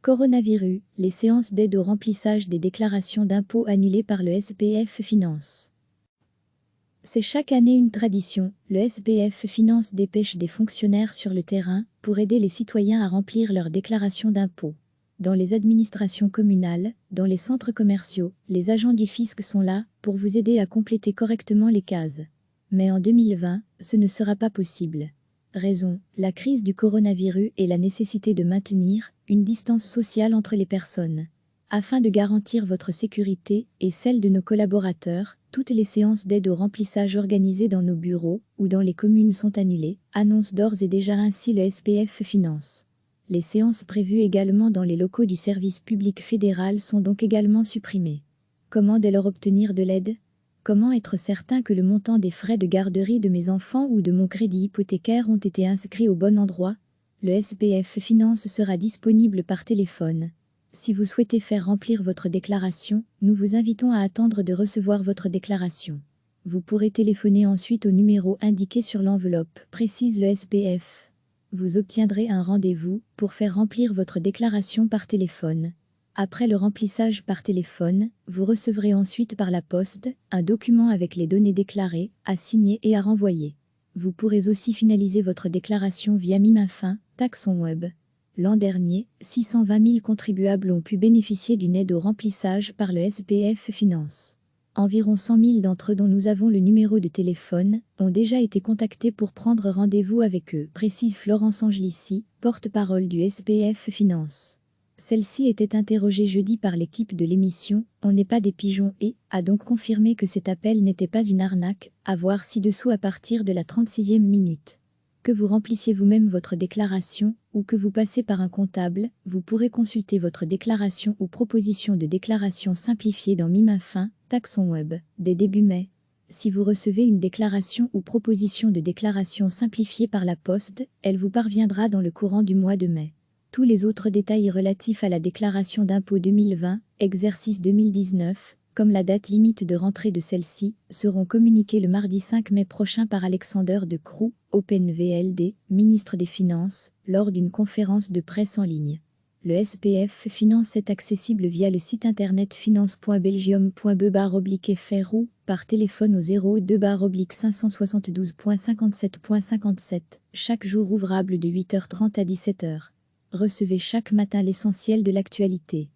Coronavirus, les séances d'aide au remplissage des déclarations d'impôts annulées par le SPF Finance. C'est chaque année une tradition, le SPF Finance dépêche des fonctionnaires sur le terrain pour aider les citoyens à remplir leurs déclarations d'impôts. Dans les administrations communales, dans les centres commerciaux, les agents du fisc sont là pour vous aider à compléter correctement les cases. Mais en 2020, ce ne sera pas possible. Raison, la crise du coronavirus et la nécessité de maintenir une distance sociale entre les personnes. Afin de garantir votre sécurité et celle de nos collaborateurs, toutes les séances d'aide au remplissage organisées dans nos bureaux ou dans les communes sont annulées, annonce d'ores et déjà ainsi le SPF Finance. Les séances prévues également dans les locaux du service public fédéral sont donc également supprimées. Comment dès lors obtenir de l'aide ? Comment être certain que le montant des frais de garderie de mes enfants ou de mon crédit hypothécaire ont été inscrits au bon endroit ? Le SPF Finance sera disponible par téléphone. Si vous souhaitez faire remplir votre déclaration, nous vous invitons à attendre de recevoir votre déclaration. Vous pourrez téléphoner ensuite au numéro indiqué sur l'enveloppe, précise le SPF. Vous obtiendrez un rendez-vous pour faire remplir votre déclaration par téléphone. Après le remplissage par téléphone, vous recevrez ensuite par la poste un document avec les données déclarées, à signer et à renvoyer. Vous pourrez aussi finaliser votre déclaration via Miminfin, Taxon Web. L'an dernier, 620 000 contribuables ont pu bénéficier d'une aide au remplissage par le SPF Finance. Environ 100 000 d'entre eux dont nous avons le numéro de téléphone ont déjà été contactés pour prendre rendez-vous avec eux, précise Florence Angelici, porte-parole du SPF Finance. Celle-ci était interrogée jeudi par l'équipe de l'émission « On n'est pas des pigeons » et a donc confirmé que cet appel n'était pas une arnaque, à voir ci-dessous à partir de la 36e minute. Que vous remplissiez vous-même votre déclaration ou que vous passez par un comptable, vous pourrez consulter votre déclaration ou proposition de déclaration simplifiée dans Miminfin, Taxon Web, dès début mai. Si vous recevez une déclaration ou proposition de déclaration simplifiée par la poste, elle vous parviendra dans le courant du mois de mai. Tous les autres détails relatifs à la déclaration d'impôt 2020, exercice 2019, comme la date limite de rentrée de celle-ci, seront communiqués le mardi 5 mai prochain par Alexander De Croo, OpenVLD, ministre des Finances, lors d'une conférence de presse en ligne. Le SPF Finance est accessible via le site internet finance.belgium.be/fr ou par téléphone au 02/572.57.57, chaque jour ouvrable de 8h30 à 17h. Recevez chaque matin l'essentiel de l'actualité.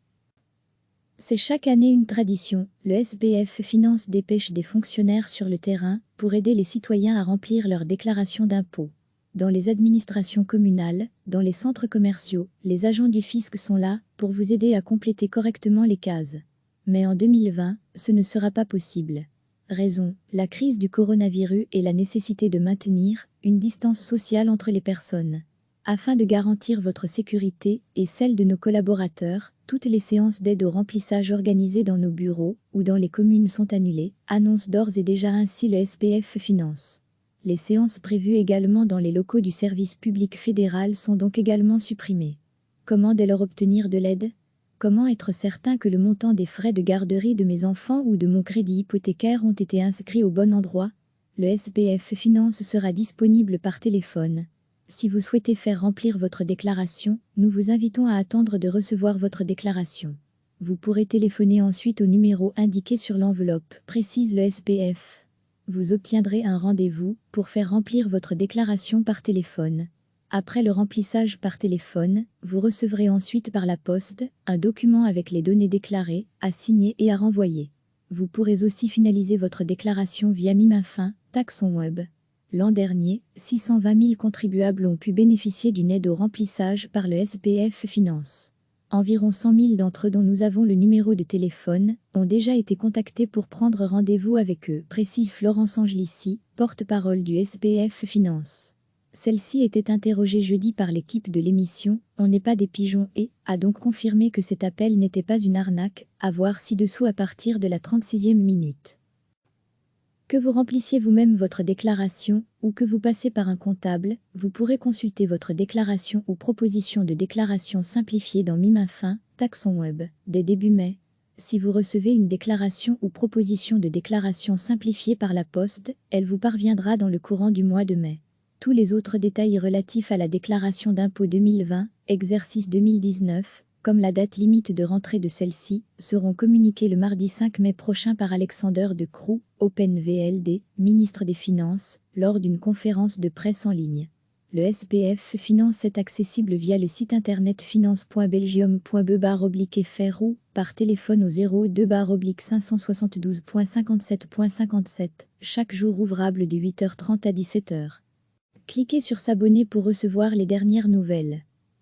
C'est chaque année une tradition, le SPF Finance dépêche des fonctionnaires sur le terrain pour aider les citoyens à remplir leurs déclarations d'impôts. Dans les administrations communales, dans les centres commerciaux, les agents du fisc sont là pour vous aider à compléter correctement les cases. Mais en 2020, ce ne sera pas possible. Raison, la crise du coronavirus et la nécessité de maintenir une distance sociale entre les personnes. Afin de garantir votre sécurité et celle de nos collaborateurs, toutes les séances d'aide au remplissage organisées dans nos bureaux ou dans les communes sont annulées, annonce d'ores et déjà ainsi le SPF Finance. Les séances prévues également dans les locaux du service public fédéral sont donc également supprimées. Comment dès lors obtenir de l'aide ? Comment être certain que le montant des frais de garderie de mes enfants ou de mon crédit hypothécaire ont été inscrits au bon endroit ? Le SPF Finance sera disponible par téléphone. Si vous souhaitez faire remplir votre déclaration, nous vous invitons à attendre de recevoir votre déclaration. Vous pourrez téléphoner ensuite au numéro indiqué sur l'enveloppe, précise le SPF. Vous obtiendrez un rendez-vous pour faire remplir votre déclaration par téléphone. Après le remplissage par téléphone, vous recevrez ensuite par la poste un document avec les données déclarées, à signer et à renvoyer. Vous pourrez aussi finaliser votre déclaration via Miminfin, Taxon Web. L'an dernier, 620 000 contribuables ont pu bénéficier d'une aide au remplissage par le SPF Finance. Environ 100 000 d'entre eux dont nous avons le numéro de téléphone ont déjà été contactés pour prendre rendez-vous avec eux, précise Florence Angelici, porte-parole du SPF Finance. Celle-ci était interrogée jeudi par l'équipe de l'émission « On n'est pas des pigeons » et a donc confirmé que cet appel n'était pas une arnaque, à voir ci-dessous à partir de la 36e minute. Que vous remplissiez vous-même votre déclaration ou que vous passez par un comptable, vous pourrez consulter votre déclaration ou proposition de déclaration simplifiée dans Miminfin, Taxon Web, dès début mai. Si vous recevez une déclaration ou proposition de déclaration simplifiée par la poste, elle vous parviendra dans le courant du mois de mai. Tous les autres détails relatifs à la déclaration d'impôt 2020, exercice 2019, comme la date limite de rentrée de celle-ci, seront communiquées le mardi 5 mai prochain par Alexander De Croo, OpenVLD, ministre des Finances, lors d'une conférence de presse en ligne. Le SPF Finance est accessible via le site internet finance.belgium.be/fr ou par téléphone au 02-572.57.57, chaque jour ouvrable de 8h30 à 17h. Cliquez sur s'abonner pour recevoir les dernières nouvelles.